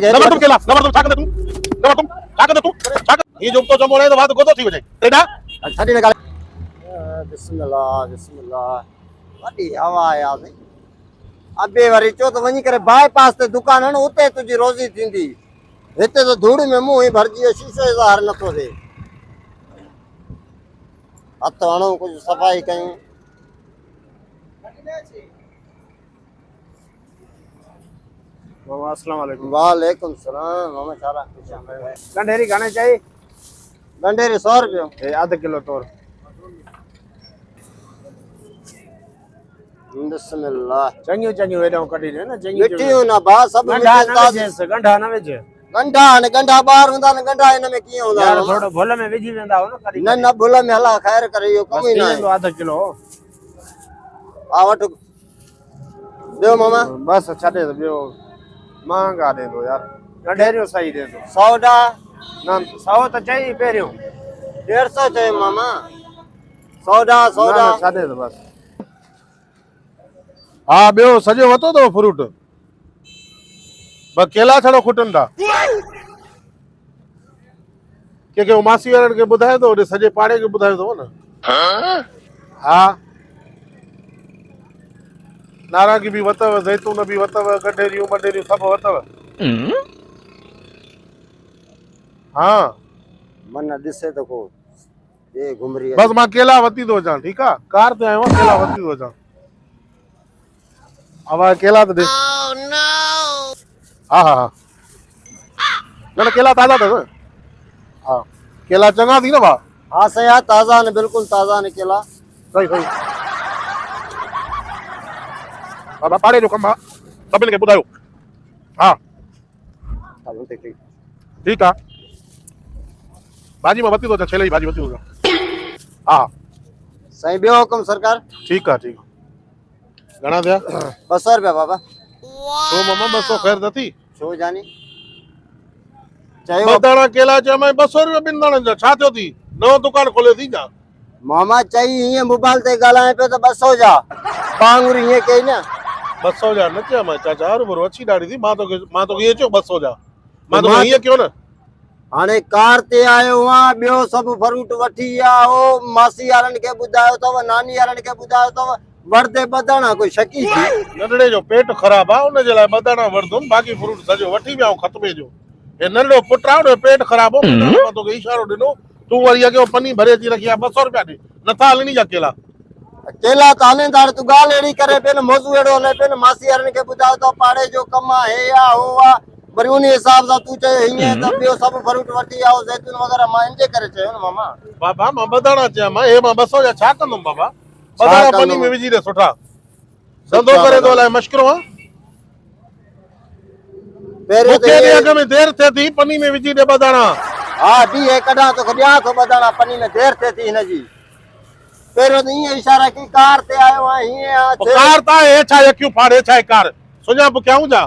Number तुम केला number तुम छाकंदे तू नंबर तुम छाकंदे तू छाक ही जो तो जमोले तो बात गोतो थी वजे तेडा छाडी ने बिस्मिल्लाह बिस्मिल्लाह वडी हवा आया ने अबे वरी चो तो वनी करे बाईपास ते दुकान है उते तुजी रोजी थींदी हिते तो धूड़ में मुंह ही भरजी शीशो इज़हार न तो दे हथ हणो कुछ सफाई कयूं मामा अस्सलाम वालेकुम। वालेकुम सलाम मामा सारा गंढेरी घणे चाहिए? गंढेरी 100 रुपयो ए आधा किलो तोर। बिस्मिल्लाह चंगियो चंगियो वेडो कढी दे ना चंगी मिठियो ना बा सब गंढा ना वेजे गंढा ना वेजे गंढा बाहर हुंदा न गंढा इन में किए हुंदा यार थोड़ो भोले में विझी वेंदा हो ना कढी न न भुल में हला खैर करे यो कम ही ना तो आधा किलो आ वठ दो मामा बस छाडे दो बियो महंगा दे दो यार गंढेरियो सही दे दो 100 डा ना 100 तो चाहिए पेरियो 150 चाहिए मामा 100 डा छाडे दो बस। हां बेओ सजे वतो तो फ्रूट ब केला छड़ो खुटंदा के मासी वारन के बुधाए तो सजे पाड़े के बुधाए तो ना हां नारंगी भी वतव जैतून भी वतव गंढेरियूं मंडेरियूं सब वतव हां मन दिसे तो को ये घुमरी बस मां केला वती दो जा ठीक है कार ते आयो केला वती दो जा अब केला तो दे ओह नो हां हां ना केला ताजा था हां केला चंगा थी ना बा हां सही ताजा ने बिल्कुल ताजा ने केला सही सही बाबा पाड़े जो कम सभिन के बुधायो हां चलो ठीक ठीक है भाजी में वती दो छेले जी भाजी वती दो हां सही बियो हुकुम सरकार ठीक है घणा दिया 200 रुपया बाबा तो मम्मा 200 खैर थी छो जानी चाहिए बदाना केला च मैं 200 रुपया बिन दाना जा छा थियो थी नओ दुकान खोले थी जा मामा चाहिए ये मोबाइल ते गालाए पे तो 200 जा पांगुरी ये कही ना 200 जा न चा मैं चाचा हर बरो अच्छी डाड़ी थी मां तो ये चो 200 जा मां तो ये क्यों ना हाने कार ते आयो हां बियो सब फ्रूट वठी आ ओ मासी वारन के बुधायो तो नानी वारन के बुधायो तो वर्दे बदाना कोई शकी थी नंढड़े जो पेट खराब आ उन जे लाए बदाना वर्दुम बाकी फ्रूट सजो वठी विया खत्मे जो ए नंढड़ो पुट आ पेट खराब हो मां तो इशारो दिनो तू वरी अगे पनी भरे थी रखी 200 रुपया दे नथा हलनी जा केला केला तो हलेंदार तू गाल एड़ी करे पेन मौजू एड़ो हले पेन मासी वारन के बुधायो तो पाड़े जो कमा है या होवा वरी उन हिसाब सा तू चाहे हिये त बियो सब फ्रूट वठी आओ जैतून वगैरह मां इंजे करे चयो न मामा बाबा मां बदाना चा मां ए मां 200 जा छा कंदम बाबा बदाना पनी में विजी दे सुठा धंधो करे तो लाए मश्करो हां पेरे मुखे दे अग में देर थे थी पनी में विजी दे बदाना हां दी है कढा तो खडिया तो बदाना पनी में देर थे थी न जी पेरो तो ये इशारा की कार ते आयो हां हिये आ कार ता ए छा क्यों फाड़े छा कार सुजा बुक्याऊ जा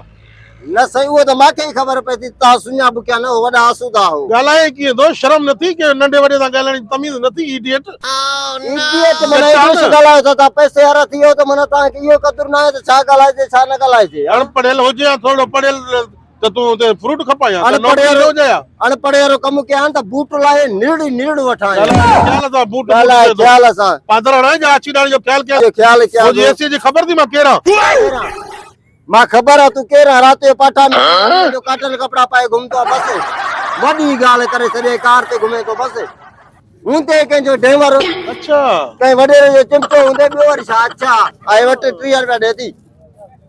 न सही वो तो माके ही खबर पई थी ता सुन्या बुक्या न वडा आसूदा हो गालाए की दो शर्म नथी के नंडे वडे दा गालानी तमीज नथी इडियट इडियट मने इंग्लिश गलायो तो पैसे हरा थियो तो मने ता के यो कदर ना है तो छा गलाए जे छा न गलाए जे अनपढ़ेल हो जे थोड़ो पढ़ेल तो तू ते फ्रूट खपाया तो नौकरी हो जाया अनपढ़ेरो कम के आन त बूट लाए निड़ वठा ख्याल सा बूट ख्याल सा पादरा ना जा अच्छी डाली जो ख्याल ख्याल मुझे ऐसी जी खबर थी मैं केरा मां खबर है तू केरा रात पाटा में जो काटल कपड़ा पाए घूमतो बस वडी गाल करे सजे कार ते घूमे तो बस हुंते के जो ड्राइवर अच्छा कई वडेरे जो चिमटो हुंदे बियो अच्छा आए वट 30 रुपया देती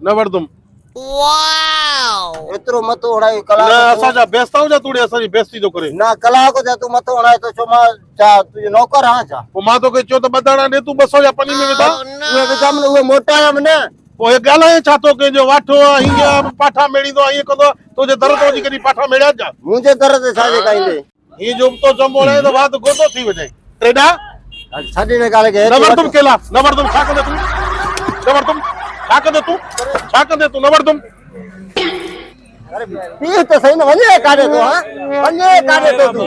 न वरदुम वाओ एतरो मतो उड़ाई कला ना असा जा बेस्ताऊ जा तूड़े असा जी बेस्ती जो करे ना कला को जा तू मतो उड़ाई तो छो मां चा तू नौकर हां चा ओ मां तो के चो तो बदाना दे तू 200 या पनी में विदा उहे विदम उहे मोटा है मने ओ ये गालाए छातो के जो वाठो हिया पाठा मेड़ी दो ये कदो तो जे दर्द होजी कदी पाठा मेड़ा जा मुझे दर्द साजे काईंदे ये जो तो जंबोले तो बात गोतो थी वजे ट्रेडा छडी ने गाले के नंबर तुम केला नंबर तुम छा कंदे तू नंबर तुम छा कंदे तू नंबर तुम अरे ये तो सही न वने काढे तो हां वने काढे तो तू